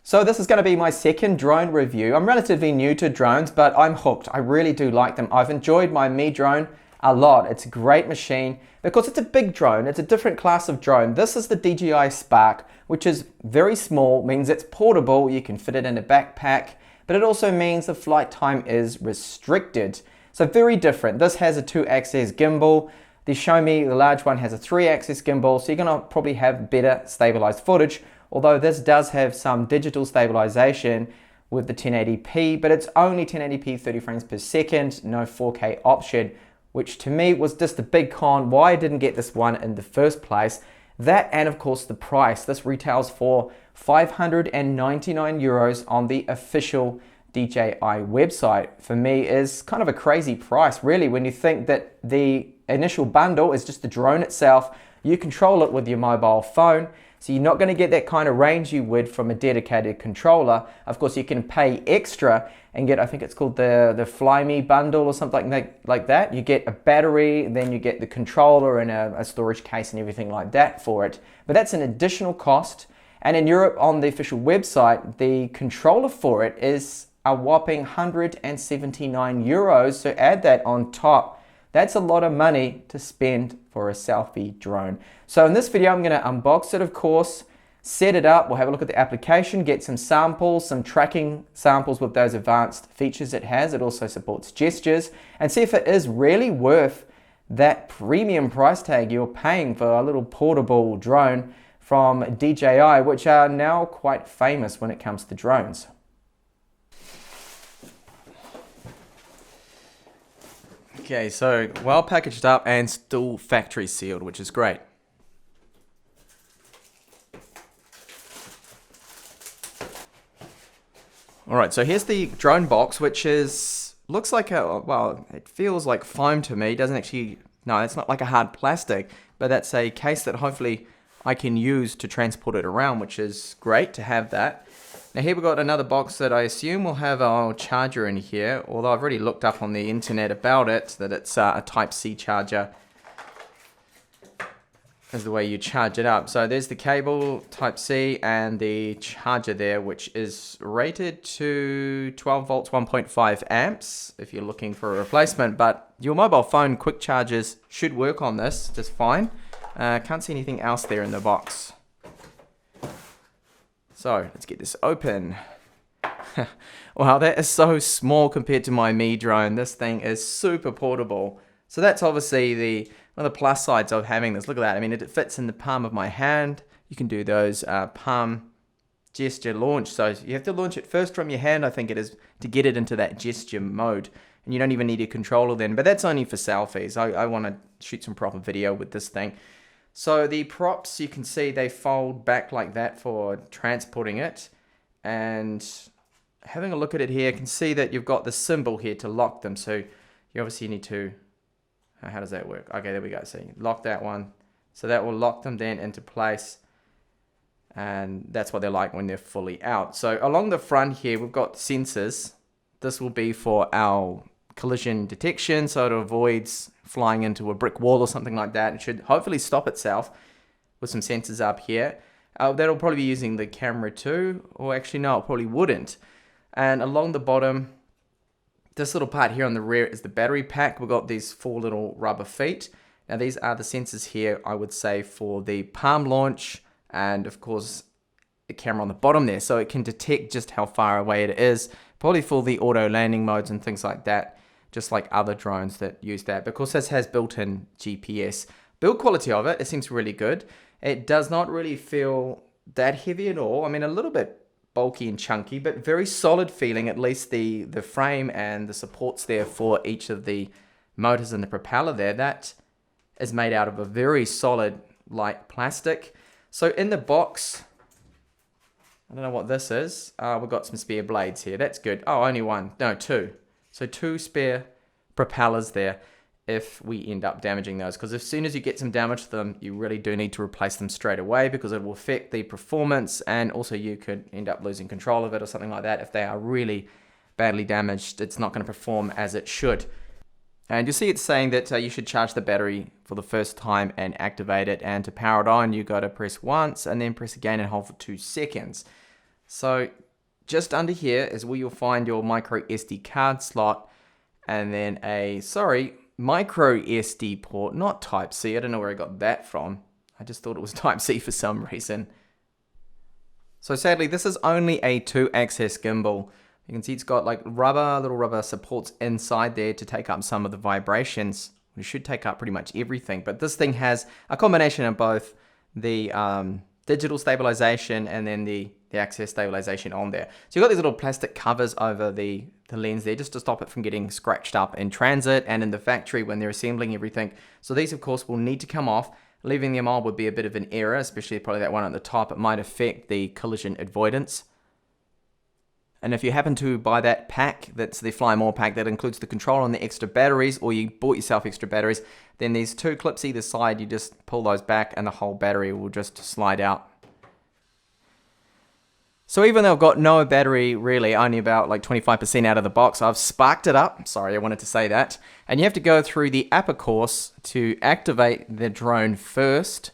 So this is going to be my second drone review. I'm relatively new to drones, but I'm hooked. I really do like them. I've enjoyed my Mi drone a lot. It's a great machine because it's a big drone. It's a different class of drone. This is the DJI Spark, which is very small, means it's portable. You can fit it in a backpack, but it also means the flight time is restricted. So very different. This has a 2-axis gimbal. The Xiaomi, the large one, has a 3-axis gimbal, so you're going to probably have better stabilized footage. Although this does have some digital stabilization with the 1080p, but it's only 1080p 30 frames per second, no 4K option, which to me was just a big con why I didn't get this one in the first place. That and of course the price. This retails for 599 euros on the official DJI website. For me is kind of a crazy price really when you think that the initial bundle is just the drone itself. You control it with your mobile phone. So you're not going to get that kind of range you would from a dedicated controller. Of course, you can pay extra and get, I think it's called the Fly Me bundle or something like that. You get a battery, then you get the controller and a storage case and everything like that for it. But that's an additional cost. And in Europe, on the official website, the controller for it is a whopping 179 euros. So add that on top. That's a lot of money to spend for a selfie drone. So in this video, I'm going to unbox it, of course, set it up. We'll have a look at the application, get some samples, some tracking samples with those advanced features it has. It also supports gestures, and see if it is really worth that premium price tag you're paying for a little portable drone from DJI, which are now quite famous when it comes to drones. Okay, so well packaged up and still factory sealed, which is great. All right, so here's the drone box, which looks like it feels like foam to me. It doesn't actually, no, it's not like a hard plastic, but that's a case that hopefully I can use to transport it around, which is great to have that. Now here we've got another box that I assume will have our charger in here, although I've already looked up on the internet about it, that it's a Type-C charger is the way you charge it up. So there's the cable, Type-C, and the charger there, which is rated to 12 volts, 1.5 amps, if you're looking for a replacement, but your mobile phone quick chargers should work on this just fine. Can't see anything else there in the box. So let's get this open. Wow, that is so small compared to my Mi drone. This thing is super portable. So that's obviously one of the plus sides of having this. Look at that. I mean, it fits in the palm of my hand. You can do those palm gesture launch. So you have to launch it first from your hand, I think it is, to get it into that gesture mode. And you don't even need a controller then, but that's only for selfies. I want to shoot some proper video with this thing. So the props, you can see they fold back like that for transporting it. And having a look at it here, you can see that you've got the symbol here to lock them. So you obviously need to, how does that work? Okay, there we go. So you lock that one. So that will lock them then into place. And that's what they're like when they're fully out. So along the front here, we've got sensors. This will be for our collision detection, so it avoids flying into a brick wall or something like that. It should hopefully stop itself with some sensors up here. That'll probably be using the camera too, or actually no, it probably wouldn't. And along the bottom, this little part here on the rear is the battery pack. We've got these 4 little rubber feet. Now these are the sensors here, I would say, for the palm launch, and of course the camera on the bottom there, so it can detect just how far away it is, probably for the auto landing modes and things like that, just like other drones that use that. Because this has built-in GPS. Build quality of it seems really good. It does not really feel that heavy at all. I mean, a little bit bulky and chunky, but very solid feeling. At least the frame and the supports there for each of the motors and the propeller there, that is made out of a very solid light plastic. So in the box, I don't know what this is. We've got some spare blades here. That's good. Oh, only one. No, 2. So 2 spare propellers there if we end up damaging those. Because as soon as you get some damage to them, you really do need to replace them straight away, because it will affect the performance, and also you could end up losing control of it or something like that. If they are really badly damaged, it's not going to perform as it should. And you'll see it's saying that you should charge the battery for the first time and activate it. And to power it on, you got to press once and then press again and hold for 2 seconds. So just under here is where you'll find your micro SD card slot, and then micro SD port, not Type C. I don't know where I got that from. I just thought it was Type C for some reason. So sadly, this is only a 2-axis gimbal. You can see it's got like little rubber supports inside there to take up some of the vibrations. It should take up pretty much everything, but this thing has a combination of both the digital stabilization and then the axis stabilization on there. So you've got these little plastic covers over the lens there just to stop it from getting scratched up in transit and in the factory when they're assembling everything. So these of course will need to come off. Leaving them on would be a bit of an error, especially probably that one at the top. It might affect the collision avoidance. And if you happen to buy that pack, that's the Fly More pack that includes the controller and the extra batteries, or you bought yourself extra batteries, then there's 2 clips either side. You just pull those back and the whole battery will just slide out. So even though I've got no battery really, only about like 25% out of the box, I've sparked it up. Sorry, I wanted to say that. And you have to go through the upper course to activate the drone first.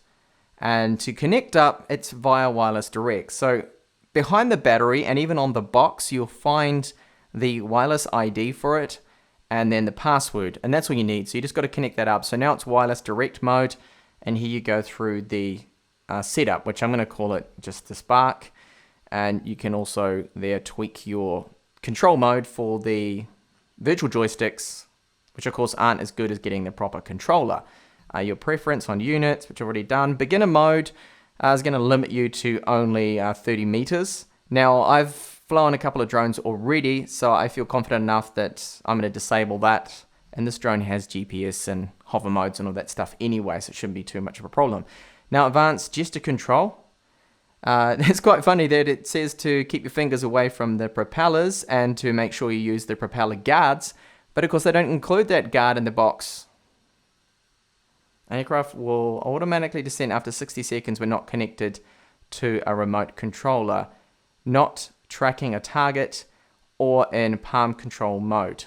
And to connect up, it's via wireless direct. So behind the battery and even on the box, you'll find the wireless ID for it and then the password. And that's all you need. So you just got to connect that up. So now it's wireless direct mode. And here you go through the setup, which I'm going to call it just the Spark. And you can also there tweak your control mode for the virtual joysticks, which of course aren't as good as getting the proper controller. Your preference on units, which I've already done. Beginner mode is going to limit you to only 30 meters. Now I've flown a couple of drones already, so I feel confident enough that I'm going to disable that. And this drone has GPS and hover modes and all that stuff anyway, so it shouldn't be too much of a problem. Now advanced gesture control. It's quite funny that it says to keep your fingers away from the propellers and to make sure you use the propeller guards, but of course they don't include that guard in the box. An aircraft will automatically descend after 60 seconds when not connected to a remote controller, not tracking a target, or in palm control mode.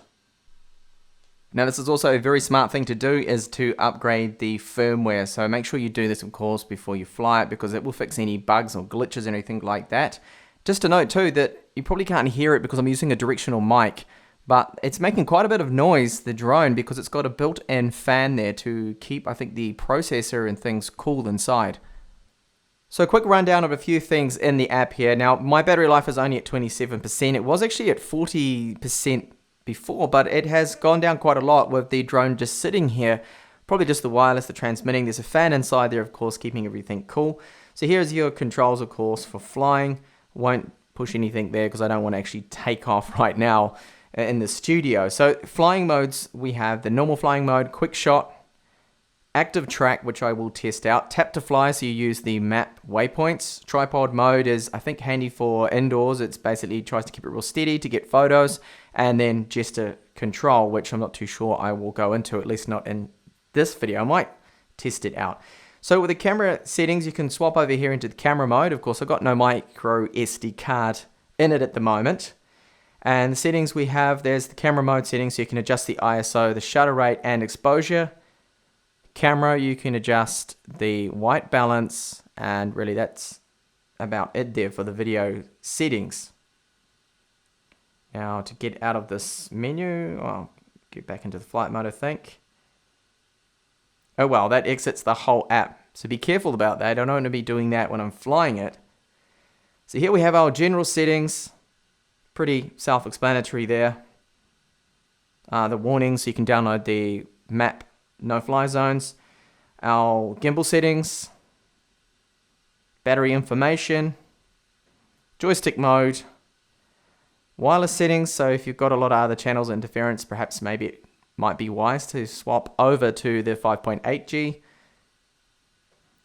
Now this is also a very smart thing to do, is to upgrade the firmware. So make sure you do this of course before you fly it, because it will fix any bugs or glitches or anything like that. Just to note too that you probably can't hear it because I'm using a directional mic, but it's making quite a bit of noise, the drone, because it's got a built-in fan there to keep, I think, the processor and things cool inside. So a quick rundown of a few things in the app here. Now my battery life is only at 27%. It was actually at 40% before, but it has gone down quite a lot with the drone just sitting here. Probably just the wireless, the transmitting. There's a fan inside there, of course, keeping everything cool. So here's your controls, of course, for flying. Won't push anything there because I don't want to actually take off right now in the studio. So flying modes, we have the normal flying mode, quick shot, active track, which I will test out, tap to fly, so you use the map waypoints. Tripod mode is, I think, handy for indoors. It's basically tries to keep it real steady to get photos. And then gesture control, which I'm not too sure I will go into, at least not in this video. I might test it out. So with the camera settings, you can swap over here into the camera mode. Of course, I've got no micro SD card in it at the moment. And the settings we have, there's the camera mode settings, so you can adjust the ISO, the shutter rate, and exposure. Camera, you can adjust the white balance, and really that's about it there for the video settings. Now to get out of this menu, I'll get back into the flight mode, I think. Oh well, that exits the whole app. So be careful about that. I don't want to be doing that when I'm flying it. So here we have our general settings. Pretty self-explanatory there. The warnings, so you can download the map no-fly zones. Our gimbal settings. Battery information. Joystick mode. Wireless settings, so if you've got a lot of other channels interference, perhaps maybe it might be wise to swap over to the 5.8G.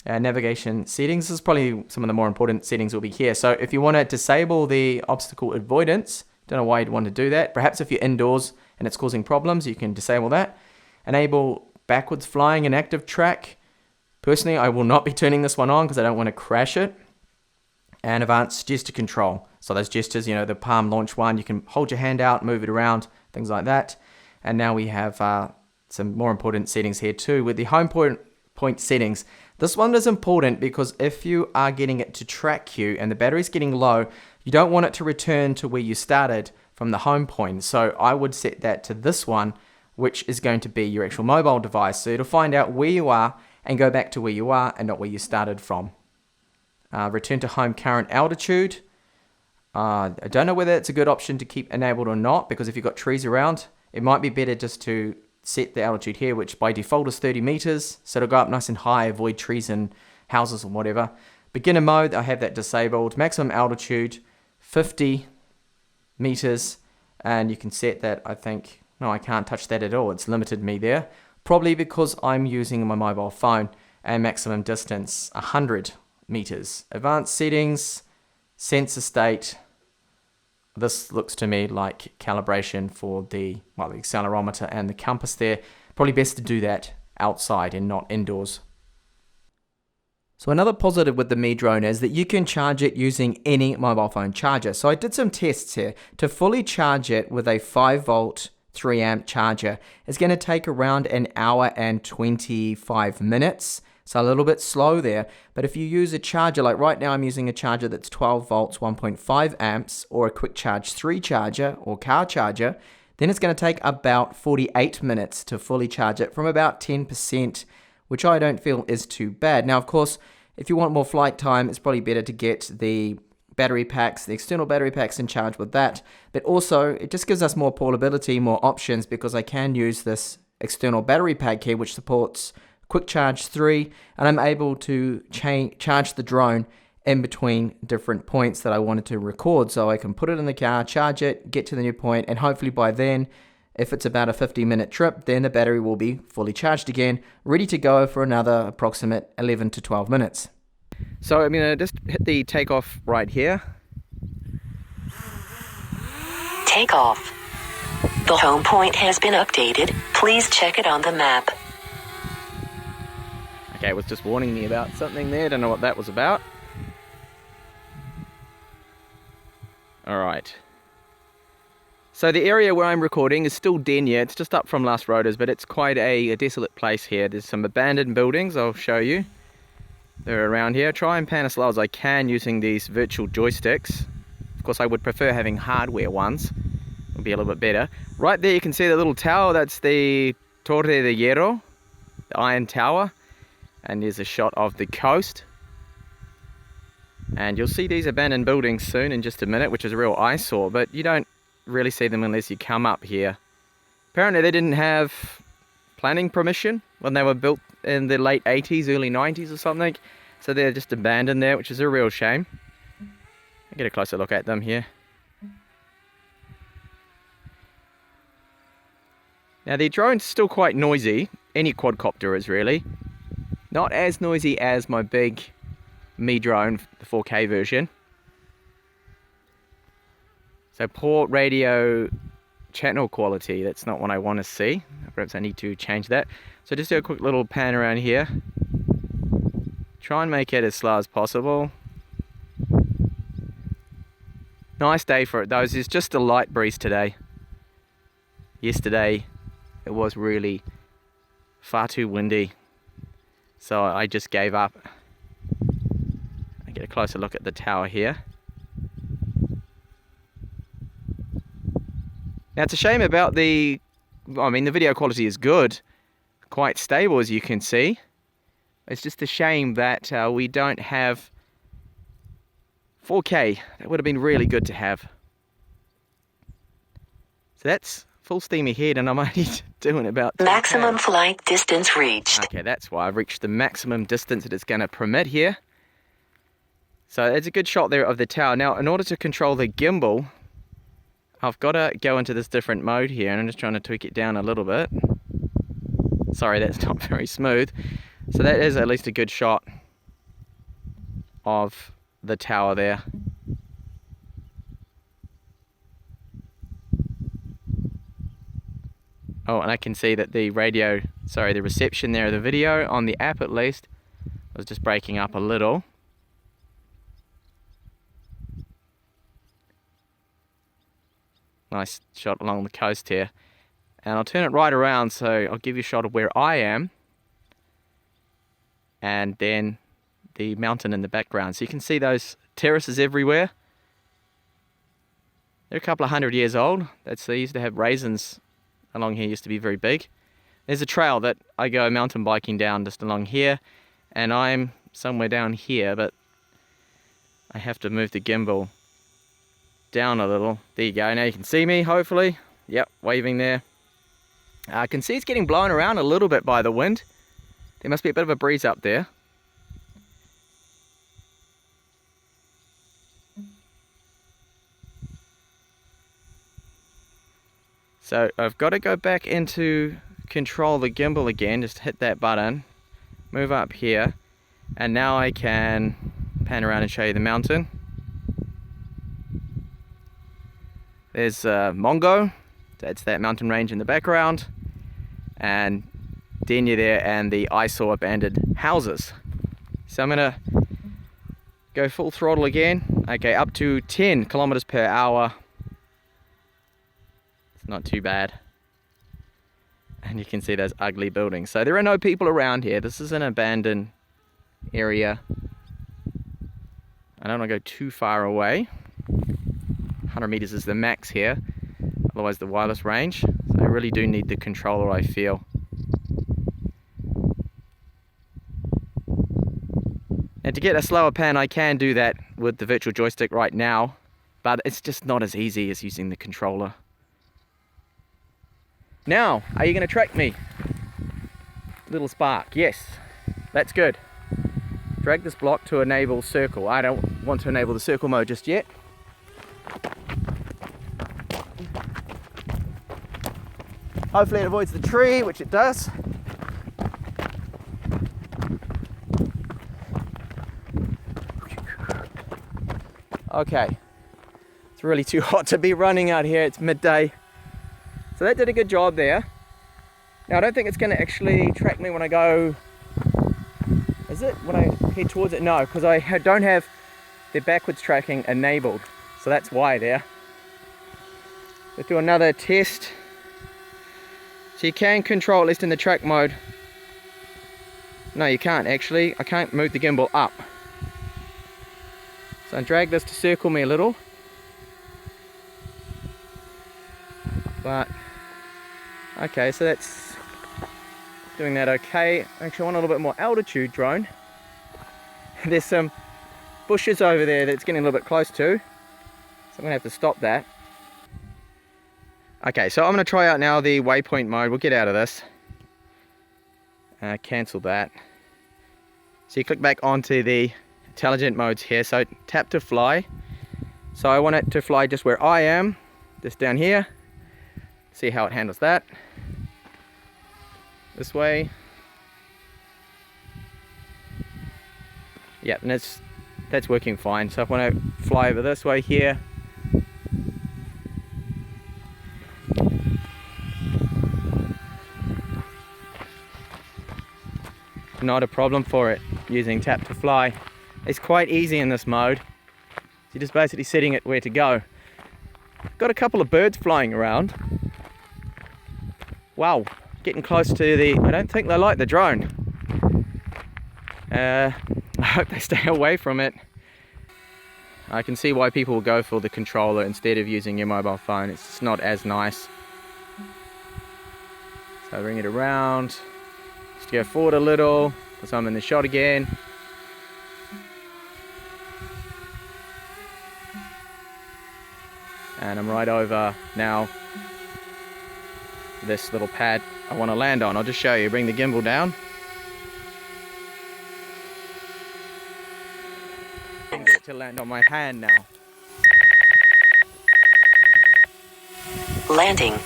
Navigation settings, this is probably some of the more important settings will be here. So if you want to disable the obstacle avoidance, don't know why you'd want to do that. Perhaps if you're indoors and it's causing problems, you can disable that. Enable backwards flying and active track. Personally, I will not be turning this one on because I don't want to crash it. And advanced gesture control. So those gestures, you know, the palm launch one, you can hold your hand out, move it around, things like that. And now we have some more important settings here too with the home point settings. This one is important because if you are getting it to track you and the battery's getting low, you don't want it to return to where you started from the home point. So I would set that to this one, which is going to be your actual mobile device. So it'll find out where you are and go back to where you are and not where you started from. Return to home current altitude. I don't know whether it's a good option to keep enabled or not, because if you've got trees around, it might be better just to set the altitude here, which by default is 30 meters. So it'll go up nice and high, avoid trees and houses or whatever. Beginner mode, I have that disabled. Maximum altitude, 50 meters. And you can set that, I think, no, I can't touch that at all. It's limited me there. Probably because I'm using my mobile phone. And maximum distance, 100 meters. Advanced settings, sensor state. This looks to me like calibration for the accelerometer and the compass there. Probably best to do that outside and not indoors. So another positive with the Mi drone is that you can charge it using any mobile phone charger. So I did some tests here. To fully charge it with a 5 volt 3 amp charger, it's going to take around an hour and 25 minutes. So a little bit slow there, but if you use a charger, like right now I'm using a charger that's 12 volts, 1.5 amps, or a quick charge 3 charger or car charger, then it's going to take about 48 minutes to fully charge it from about 10%, which I don't feel is too bad. Now, of course, if you want more flight time, it's probably better to get the battery packs, the external battery packs, and charge with that. But also, it just gives us more portability, more options, because I can use this external battery pack here, which supports Quick Charge 3, and I'm able to charge the drone in between different points that I wanted to record. So I can put it in the car, charge it, get to the new point, and hopefully by then, if it's about a 50-minute trip, then the battery will be fully charged again, ready to go for another approximate 11 to 12 minutes. So I'm going to just hit the takeoff right here. Takeoff. The home point has been updated. Please check it on the map. Okay, it was just warning me about something there. Don't know what that was about. Alright. So the area where I'm recording is still Denya. It's just up from Las Rodas, but it's quite a desolate place here. There's some abandoned buildings I'll show you. They're around here. Try and pan as low as I can using these virtual joysticks. Of course, I would prefer having hardware ones. It'll be a little bit better. Right there you can see the little tower. That's the Torre de Hierro, the Iron Tower. And there's a shot of the coast. And you'll see these abandoned buildings soon in just a minute, which is a real eyesore, but you don't really see them unless you come up here. Apparently they didn't have planning permission when they were built in the late 80s, early 90s or something. So they're just abandoned there, which is a real shame. I'll get a closer look at them here. Now the drone's still quite noisy. Any quadcopter is really. Not as noisy as my big Mi drone, the 4K version. So poor radio channel quality, that's not what I want to see. Perhaps I need to change that. So just do a quick little pan around here. Try and make it as slow as possible. Nice day for it though. There's just a light breeze today. Yesterday it was really far too windy. So I just gave up. I get a closer look at the tower here. Now it's a shame about the video quality is good, quite stable as you can see. It's just a shame that we don't have 4K. That would have been really good to have. So that's full steam ahead, and I'm only doing about 10K. Maximum flight distance reached. Okay, that's why I've reached the maximum distance that it's going to permit here. So it's a good shot there of the tower. Now, in order to control the gimbal, I've got to go into this different mode here, and I'm just trying to tweak it down a little bit. Sorry, that's not very smooth. So that is at least a good shot of the tower there. Oh, and I can see that the the reception there of the video, on the app at least, was just breaking up a little. Nice shot along the coast here. And I'll turn it right around, so I'll give you a shot of where I am. and then the mountain in the background. So you can see those terraces everywhere. They're a couple of 100 years old. They used to have raisins along here, used to be very big. There's a trail that I go mountain biking down just along here, and I'm somewhere down here, but I have to move the gimbal down a little. There you go, now you can see me, hopefully. Yep, waving there. I can see it's getting blown around a little bit by the wind. There must be a bit of a breeze up there. So I've got to go back into control the gimbal again, just hit that button, move up here, and now I can pan around and show you the mountain. There's Mongo, that's that mountain range in the background, and Denya there, and the eyesore abandoned houses. So I'm gonna go full throttle again, okay, up to 10 kilometers per hour. Not too bad. And you can see those ugly buildings. So there are no people around here. This is an abandoned area. I don't want to go too far away. 100 meters is the max here, otherwise the wireless range. So I really do need the controller, I feel. And to get a slower pan, I can do that with the virtual joystick right now, but it's just not as easy as using the controller. Now, are you going to track me? Little Spark, yes, that's good. Drag this block to enable circle. I don't want to enable the circle mode just yet. Hopefully it avoids the tree, which it does. Okay, it's really too hot to be running out here, it's midday. So that did a good job there. Now I don't think it's going to actually track me when I go, is it? When I head towards it? No, because I don't have the backwards tracking enabled. So that's why there. Let's do another test. So you can control, at least in the track mode. No, you can't actually. I can't move the gimbal up. So I drag this to circle me a little. But okay, so that's doing that okay. Actually, I want a little bit more altitude drone. There's some bushes over there that's getting a little bit close to, so I'm gonna have to stop that. Okay, so I'm gonna try out now the waypoint mode. We'll get out of this. Cancel that. So you click back onto the intelligent modes here. So tap to fly. So I want it to fly just where I am, just down here. See how it handles that. This way. Yep, and that's working fine. So if I want to fly over this way here, not a problem for it using tap to fly. It's quite easy in this mode. So you're just basically setting it where to go. Got a couple of birds flying around. Wow, getting close to the, I don't think they like the drone. I hope they stay away from it. I can see why people will go for the controller instead of using your mobile phone. It's just not as nice. So bring it around, just go forward a little, because I'm in the shot again. And I'm right over now this little pad I want to land on. I'll just show you. Bring the gimbal down. And get it to land on my hand now. Landing.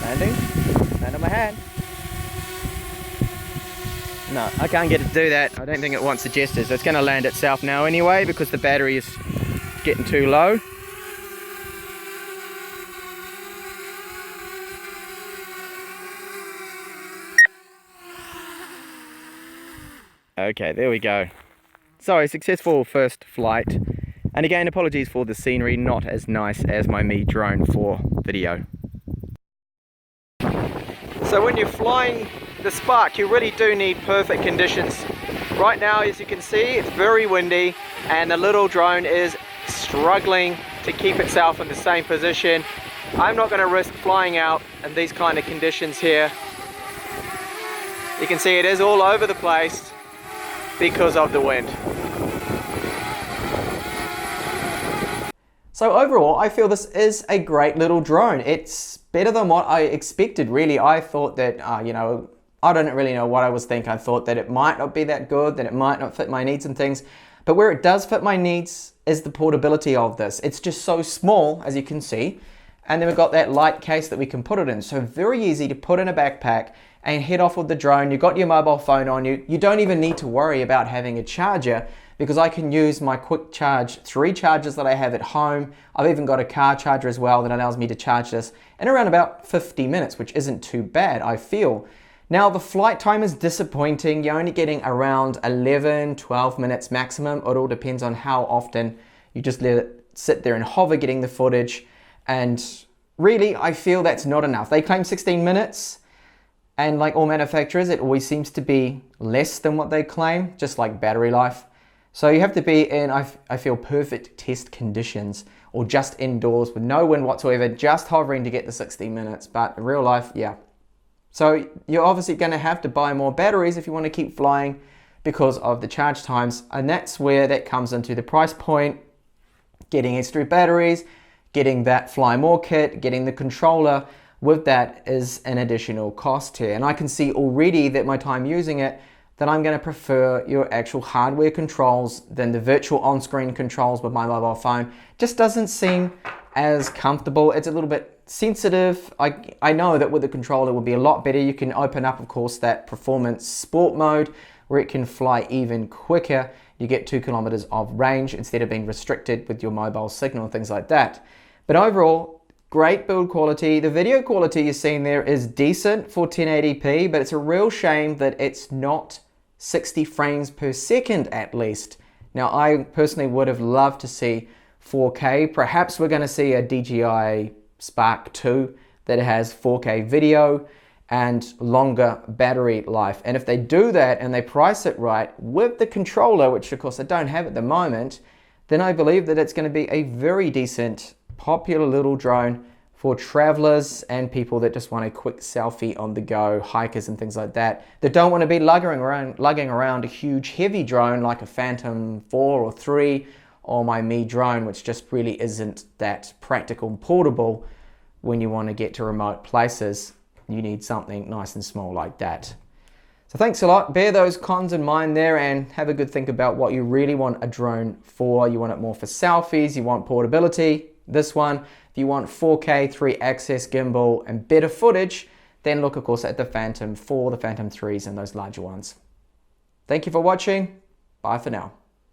Landing. Land on my hand. No, I can't get it to do that. I don't think it wants the gestures. It's going to land itself now anyway because the battery is getting too low. Okay, there we go. So, successful first flight. And again, apologies for the scenery, not as nice as my Mi drone for video. So when you're flying the Spark, you really do need perfect conditions Right now, as you can see, it's very windy and the little drone is struggling to keep itself in the same position. I'm not going to risk flying out in these kind of conditions here. You can see it is all over the place because of the wind. So overall, I feel this is a great little drone. It's better than what I expected, really. I thought that, you know, I don't really know what I was thinking. I thought that it might not be that good, that it might not fit my needs and things. But where it does fit my needs is the portability of this. It's just so small, as you can see. And then we've got that light case that we can put it in. So very easy to put in a backpack and head off with the drone. You've got your mobile phone on you. You don't even need to worry about having a charger because I can use my quick charge 3 chargers that I have at home. I've even got a car charger as well that allows me to charge this in around about 50 minutes, which isn't too bad, I feel. Now the flight time is disappointing. You're only getting around 11, 12 minutes maximum. It all depends on how often you just let it sit there and hover getting the footage. And really, I feel that's not enough. They claim 16 minutes. And like all manufacturers, it always seems to be less than what they claim, just like battery life. So you have to be in, I feel, perfect test conditions or just indoors with no wind whatsoever, just hovering to get the 16 minutes. But in real life, yeah. So you're obviously going to have to buy more batteries if you want to keep flying because of the charge times. And that's where that comes into the price point, getting extra batteries, getting that Fly More kit, getting the controller. With that is an additional cost here. And I can see already that my time using it, that I'm going to prefer your actual hardware controls than the virtual on-screen controls with my mobile phone. Just doesn't seem as comfortable. It's a little bit sensitive. I know that with the controller it will be a lot better. You can open up, of course, that performance sport mode where it can fly even quicker. You get 2 kilometers of range instead of being restricted with your mobile signal and things like that. But overall, great build quality. The video quality you're seeing there is decent for 1080p, but it's a real shame that it's not 60 frames per second at least. Now, I personally would have loved to see 4K. Perhaps we're going to see a DJI Spark 2 that has 4K video and longer battery life. And if they do that and they price it right with the controller, which of course I don't have at the moment, then I believe that it's going to be a very decent, popular little drone for travelers and people that just want a quick selfie on the go, hikers and things like that, that don't want to be lugging around a huge heavy drone like a Phantom 4 or 3 or my Mi drone, which just really isn't that practical and portable when you want to get to remote places. You need something nice and small like that. So thanks a lot. Bear those cons in mind there and have a good think about what you really want a drone for. You want it more for selfies, you want portability. This one, if you want 4K, 3-axis gimbal and better footage, then look of course at the Phantom 4, the Phantom 3s and those larger ones. Thank you for watching. Bye for now.